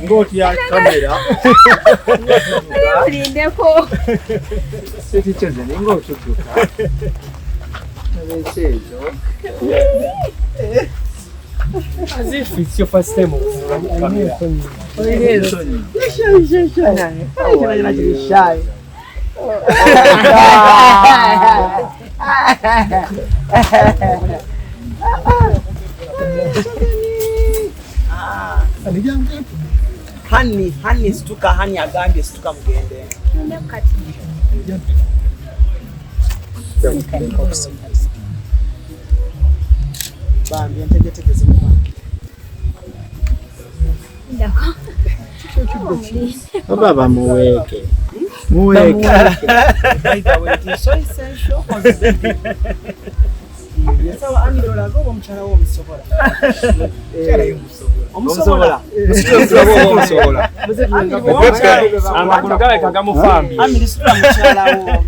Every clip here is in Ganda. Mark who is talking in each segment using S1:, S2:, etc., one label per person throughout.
S1: ngoti ya kamera
S2: ulindeko
S1: siti Chosen ngoti tuka nabechezo as if it's your first time on camera
S3: shy. Hani situka hani agambye situka mugende. Bambi ntegetegeze mu bantu.
S2: Ndako.
S1: baba muweke
S3: So essential. Yesawa amirola go omukyala wo musobola. Omusobola.
S1: amagulu gawe kagamufambi
S3: Amirisula mukyala wo.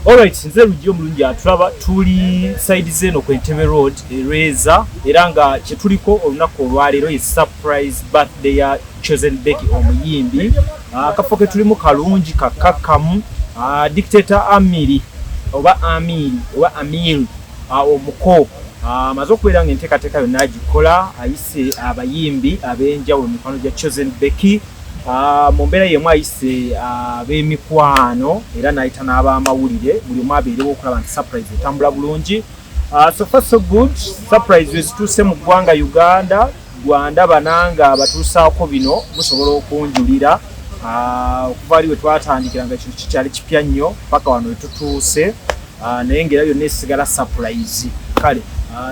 S1: alright nze lujjo mulungi atulaba tuli side zeno ku Entebbe Road ereza era nga kyetuliko olunaku olwaleero ye surprise birthday ya Chosen Becky omuyimbi akafo ke tulimu kalungi kakakamu dictator Amiri oba Amir omuko amaze okubeera nga enteekateeka yonna agikola ayise abayimbi ab'enjawulo mu mikwano gya Chosen Becky mu mbeera yemu ayise ab'emikwano era n'ayita n'ab'amawulire buli omu abeerewo okulaba nti surprise etambula bulungi so far so good surprise ezituuse mu ggwanga Uganda gwandaba nanga batuusaako bino musobola okunjulira okuva ali we twatandikira nga kino kikyali kipya nnyo paka wano wetutuuse naye ngera byonna esigala surprise kale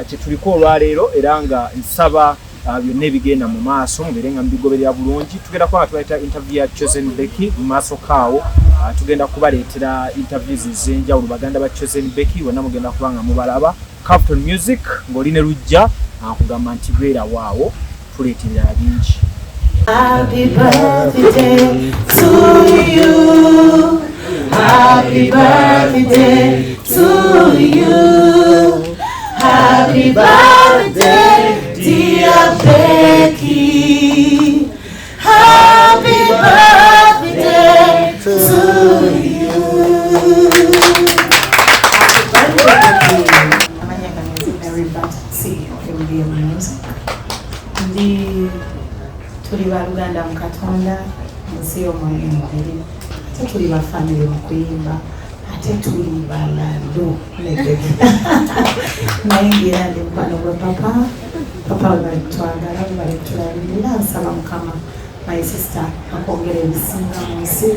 S1: kyetuliko olwaleero era nga nsaba byonna ebigenda mu maaso mubeere nga mubigoberera bulungi tugenda kuba nga tubayita interview ya Chosen Becky mu maaso kaawo tugenda kubaleetera interviews ez'enjawulo baganda ba Chosen Becky bonna mugenda kuba nga mubalaba Captain Music ng'oli ne lujja nkugamba nti beera waawo tuleeterera bingi.
S4: Happy birthday to you. Happy birthday to you. Happy birthday, dear Becky. Happy birthday to you. Happy birthday. My name is Mary Bata, CEO of MBM Music. Tuli ba Uganda mu Katonda nsi y'omwoyo omubiri ate tuli ba family mu kuyimba ate tuli balalo nayengira ndi mukwano gwa papa we bali kutwagala we bali kutulabirira nsaba Mukama my sister akwongera ebisinga mu nsi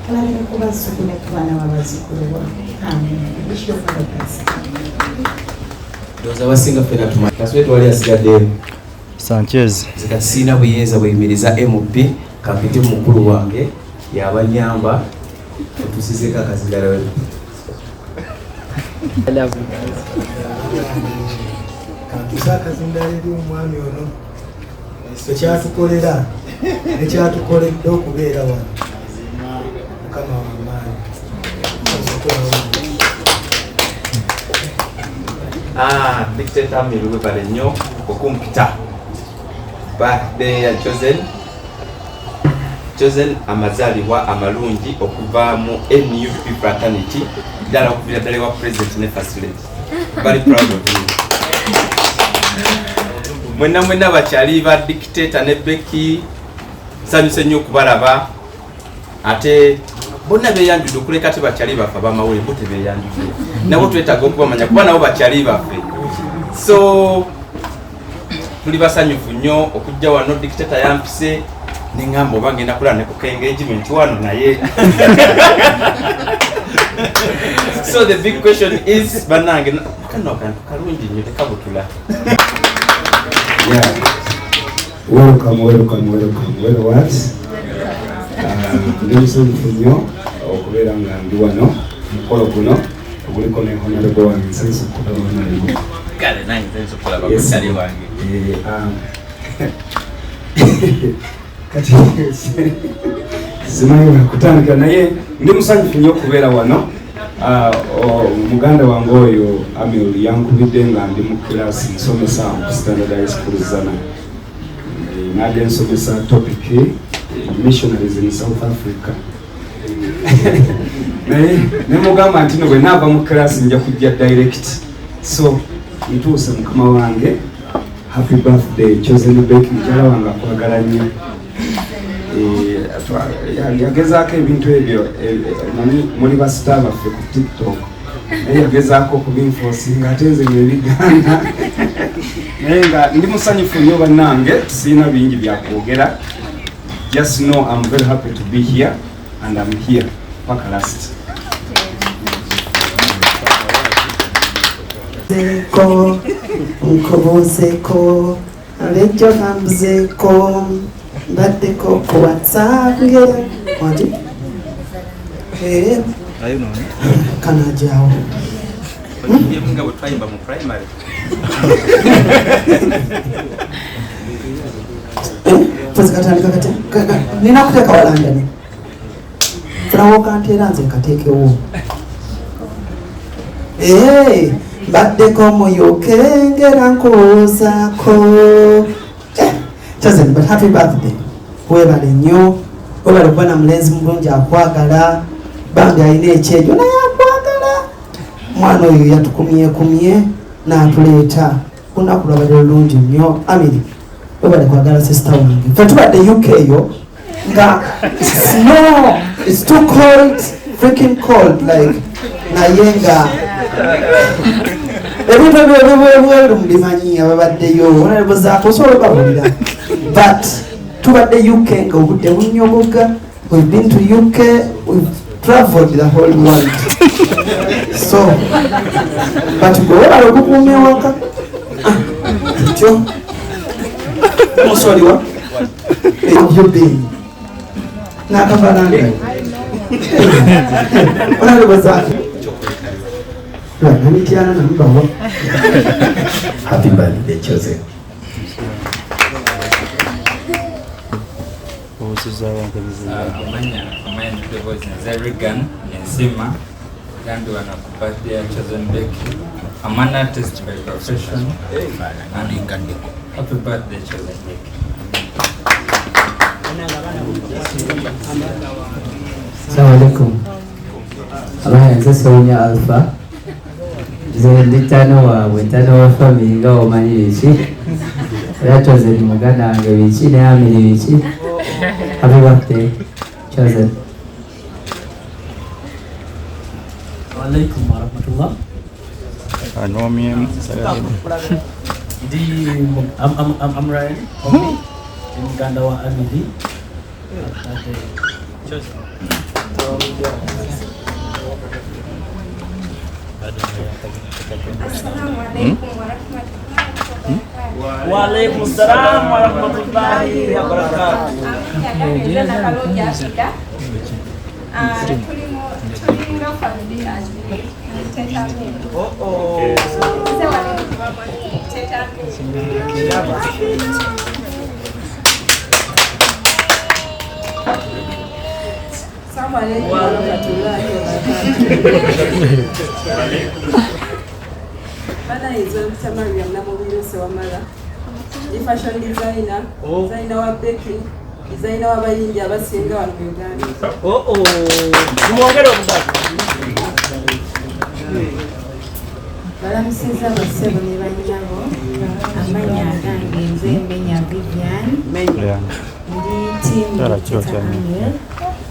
S4: tulabire ku bazzukulu ne ku baana babazzukulu amen wish you all the best.
S5: Doza basinga fena tumanya kaswe twali asigadde
S6: Sanchez
S5: zikasina buyinza buyimiriza MP kapite mukulu wange yabanyamba otusizeka akazigala we
S7: kakisaka zindaliri omwami ono ekyatukolera ekyatukoledde okubeera wano Mukama w'amaanyi
S5: dictator Amiri webale nnyo okumpita birthday ya Chosen amazaalibwa amalungi okuva mu NUP fraternity ddala okuvira ddala wa president ne first lady. Very proud of you. Mwenna bakyali ba dictator ne Becky nsanyuse nnyo okubalaba ate bonna beeyanjudde okuleka ate bakyali baffe abamawulire bo tebeeyanjudde nabo twetaaga okubamanya kuba nabo bakyali baffe so tuli basanyufu nnyo okujja wano dictator yampise neŋŋamba oba ngenda kulaba ne ku engagement wano naye so the big question is bannange kano kantu kalungi nnyo tekabutula.
S8: Welcome, what? Ndi musanyufu nnyo okubeera nga ndi wano mukolo guno oguliko ne honorable wange nsanyusa okukulaba
S5: kale nange nzanyusa okulaba mukyali wange
S8: kati simanyi kutandika naye ndi musanyufu nnyo okubeera wano. Muganda wange oyo Amiri yankubidde nga ndi mu class nsomesa ku standard high school zana n'agensomesa topic missionaries in South Africa. Ne mugamba nti no bwe naava mu class nja kujja direct. So ntuuse mukama wange, happy birthday Chosen Becky, mukyala wange akwagala nnyo. Yagezaako ebintu ebyo muli basita baffe ku TikTok, naye yagezaako okubinfoosinga ate nze nebiganda. Naye nga ndi musanyufu nnyo bannange, sirina bingi byakwogera. Just know I'm very happy to be here and I'm here paka last.
S4: Zeko, nkobozeko, lejo hambuzeko, mbaddeko ku WhatsApp ngera. Wati? Kanajaawo.
S5: Nga bwe twayimba mu primary.
S4: Katandika kati nina kuteeka walandani funawo kanteera nze nkateekewo mbaddeko muyoke ngera nkuwoozaako Chosen, but happy birthday. Webale nnyo, webale kuba na mulenzi mulungi akwagala, bambi alina ekyejo naye akwagala. Mwana oyo yatukumyekumye n'atuleeta olunaku lwabadde lulungi nnyo. Amiri webale kwagala sister wange. Ffe tubadde UK yo nga no, it's too cold, freaking cold, like naye nga ebintu ebyo mubimanyi ababaddeyo onalebozaako osobola okubabulira, but tubadde UK nga obudde bunnyogoga. We've been to UK, we've traveled the whole world. So but gwe webala okukuuma ewaka tutyo musoliwa ebyobbeeyi n'akabalanga onalebozaako namityana namubawa.
S7: Happy birthday, Chosen.
S2: Amanya tudevoice Zerigan Nsima Gandu wana birthday Chosen Becky. I'm an artist by profession and Ngandiko. Happy birthday Chosen Becky.
S6: Assalamu alaikum. Amaya nze Sonia Alpha. Nze nditano wa family nga omanyi biki. Era Chosen muganda wange biki ne Amiri biki. Happy birthday Chosen.
S9: Alaikum warahmatullah. I'm Ryan. Muganda wa Amiri. Waalaikumsalam warahmatullahi wabarakatuh.
S10: Bana hizo mtamari ya mnamo wiyose wa mara. Fashion designer, designer wa Becky, designer wa bayingi abasinga wa Uganda.
S9: Mwongere omuzaki.
S11: Balamusiza basebo ne banyabo. Amanya gange nze Menya Vivian. Menya. Ndi team ya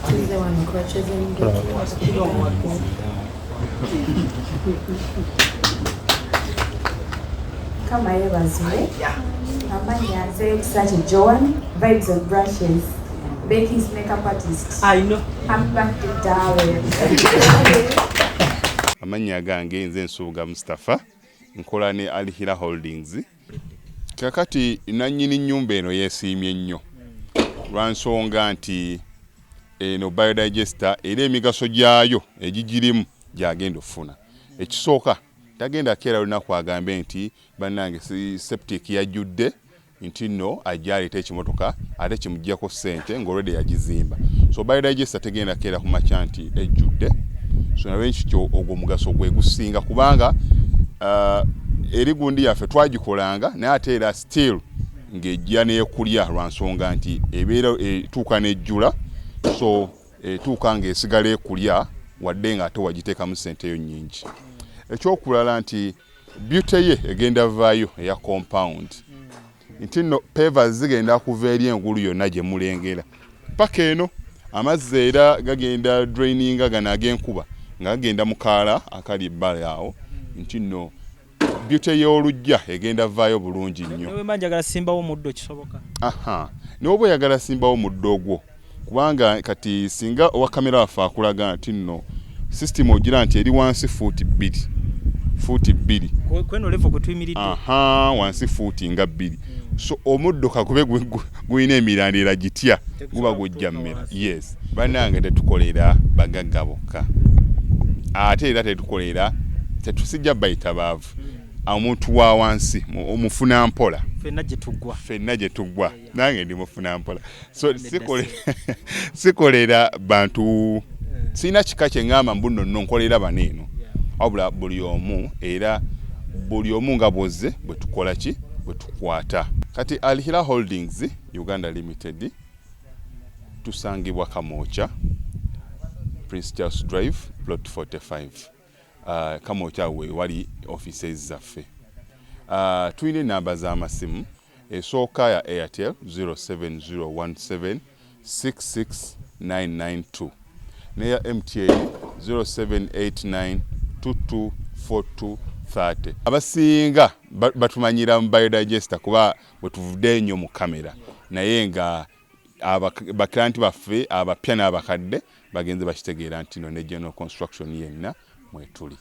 S11: tuze wano kwa Chosen Becky. Kama yebazwe. Amanya nze such Joan, Vibes and Brushes. Becky's makeup artist.
S9: I know.
S10: Happy birthday darling.
S12: Amanya gange nze Nsuuga Mustafa, nkola ne Alihira Holdings. Kakati nannyini nnyumba eno yeesiimye nnyo lwansonga nti eno biodigester era emigaso gyayo egigirimu gyagenda ofuna. Ekisooka tagenda keera lunaku agambe nti bannange septic yajjudde nti nno ajja aleeta ekimotoka ate kimuggyako ssente ng'olwedde yagizimba. So biodigester tegenda keera ku makya nti ejjudde. So nawe nkityo ogwo mugaso gwe gusinga kubanga eri gundi yaffe twagikolanga naye ate era still ng'ejja n'ekulya lwa nsonga nti ebeera etuuka n'ejjula, so etuuka ng'esigala ekulya wadde ng'ate wagiteekamu ssenteyo nnyingi. Ekyokulala nti beauty ye egenda vaayo eya compound, nti nno pavers zigenda kuva eri engulu yonna gye mulengera paka eno. Amazzi era gagenda draininga gano ag'enkuba nga gagenda mu kaala akali ebbali awo, nti nno beauty y'olujja egenda vaayo bulungi nnyo.
S1: Newe manjagala simbawo muddo kisoboka.
S12: N'oba oyagala simbawo muddo ogwo, kubanga kati singa owa kamera waffe akulaga nti nno system ogira nti eri wansi fuuti 2
S1: kweno level kwe tuyimiridde.
S12: Wansi fuuti nga 2. So omuddo kakube gulina emirandira gitya guba gujja mmera. Yes, bannange tetukolera bagagga bokka, ate era tetusijja bayita baavu. Omuntu wa wansi omufuna mpola, ffenna gye tuggwa, nange ndi mufuna mpola. So sikolera bantu, sina kika kye ngamba mbu nno nkolera baneeno, wabula buli omu nga bwozze bwe tukola ki, bwe tukwata. Kati Alihira Holdings Uganda Limited tusangibwa Kamoocha, Prince Charles Drive, Plot 45. Kamoocha we wali offices zaffe. Tuyina enamba z'amasimu, esooka ya Airtel 07017669992 neya MTN 0789224230. Abasinga batumanyira mu biodigester kuba bwe tuvudde nnyo mu kamera, naye nga baklanti baffe abapya n'abakadde bagenze bakitegeera nti no ne general construction yenna mwetuli.